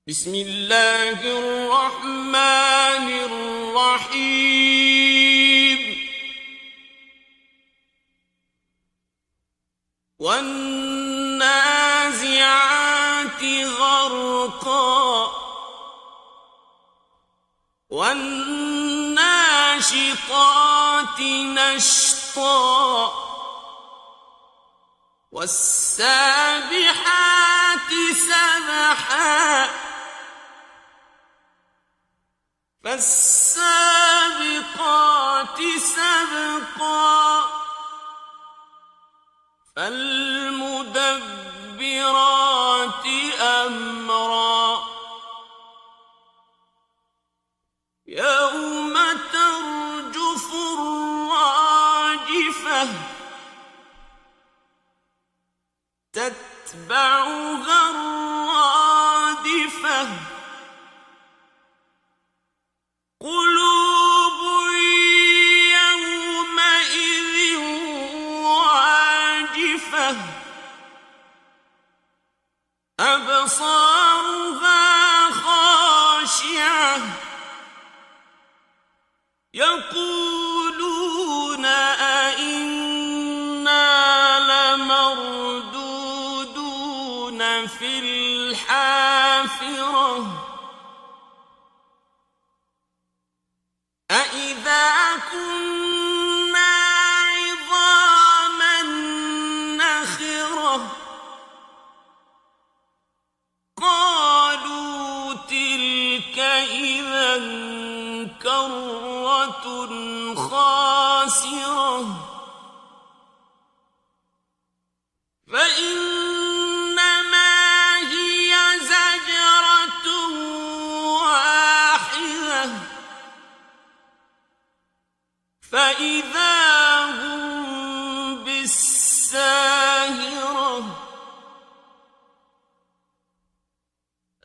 بسم الله الرحمن الرحيم والنازعات غرقا والناشطات نشطا والسابحات سبحا فالسابقات سبقا فالمدبرات أمرا يوم ترجف الراجفة تتبعها الرادفة قلوب يومئذ واجفة أبصارها خاشعة يقولون أئنا لمردودون في الحافرة أإذا كنا عظاما نخرة قالوا تلك إذا كرة خاسرة فإنما هي زجرة واحدة فإذا هم بالساهرة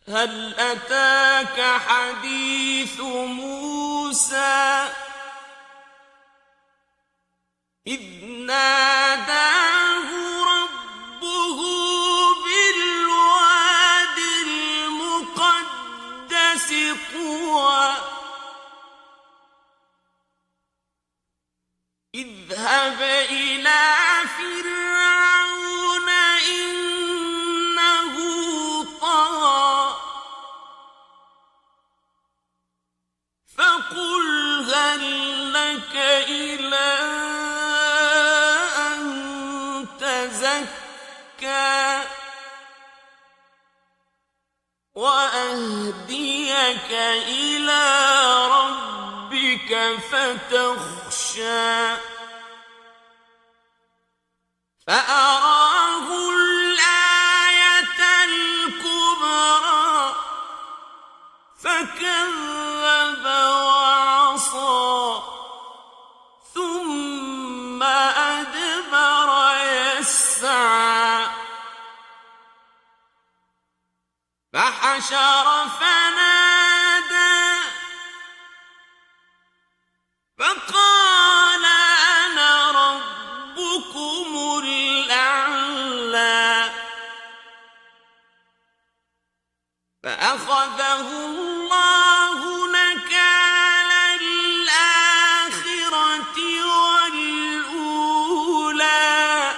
هل أتاك حديث موسى إذ ناداه ربه بالواد المقدس طوى اذهب إلى فرعون إنه طغى فقل هل لك إلى أن تزكى وأهديك إلى ربك فتخشى فأراه الآية الكبرى فكذب وعصى ثم أدبر يسعى فحشر فنادى فقال أنا ربكم الأعلى فأخذه الله نكال الآخرة والأولى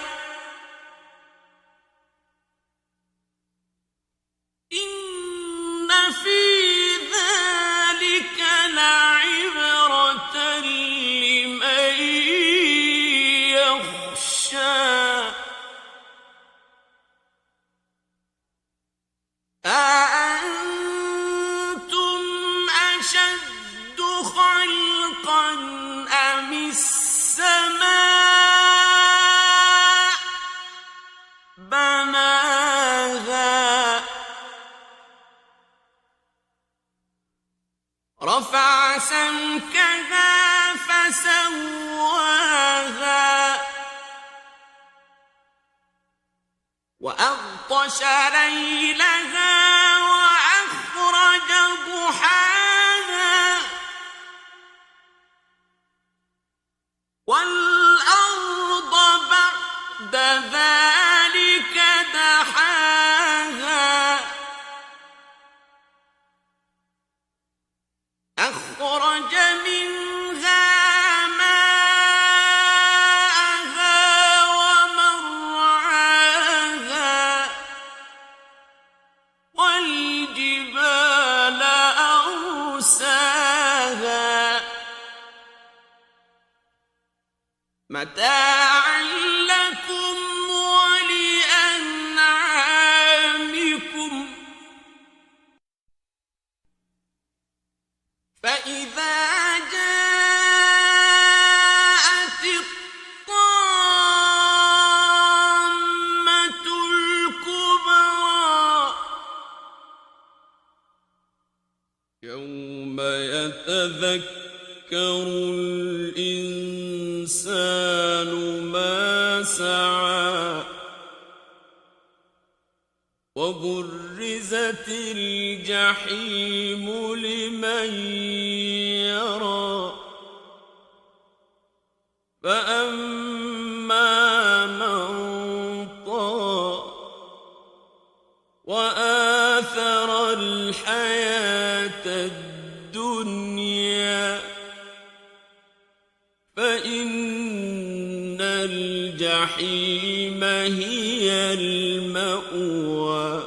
إن في ذلك لعبرة لمن يخشى أأنتم أشد خلقا أم السماء بناها رفع سمكها فسواها وأغطش ليلها وأخرج ضحاها والأرض بعد ذلك دحاها والجبال أرساها متاعا لكم ولأنعامكم فإذا جاءت الطامة الكبرى يوم يتذكر الإنسان ما سعى وبرزت الجحيم لمن يرى فأما من طغى وآثر الحياة الدنيا فإن الجحيم هي المأوى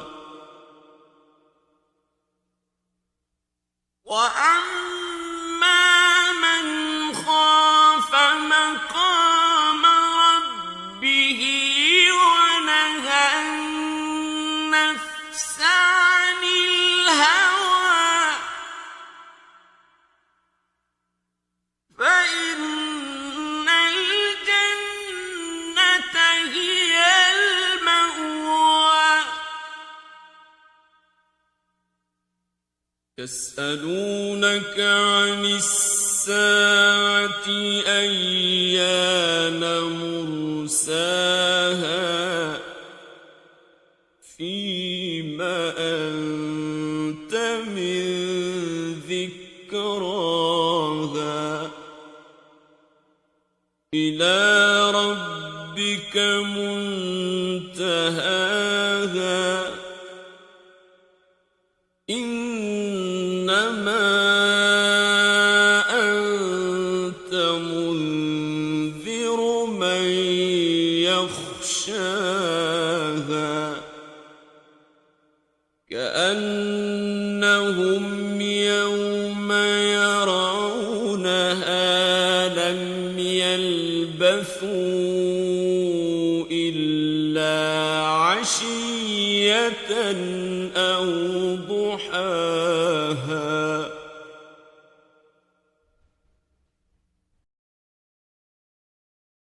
وأما من خاف مقام ربه ونهى النفس عن الهوى فإن الجنة هي المأوى يسألونك عن الساعة أيان مرساها فيما أنت من ذكراها إلى ربك منتهاها إنما أنت منذر من يخشاها كأنهم يوم يرونها لم يلبثوا إلا عشية أو ضحاها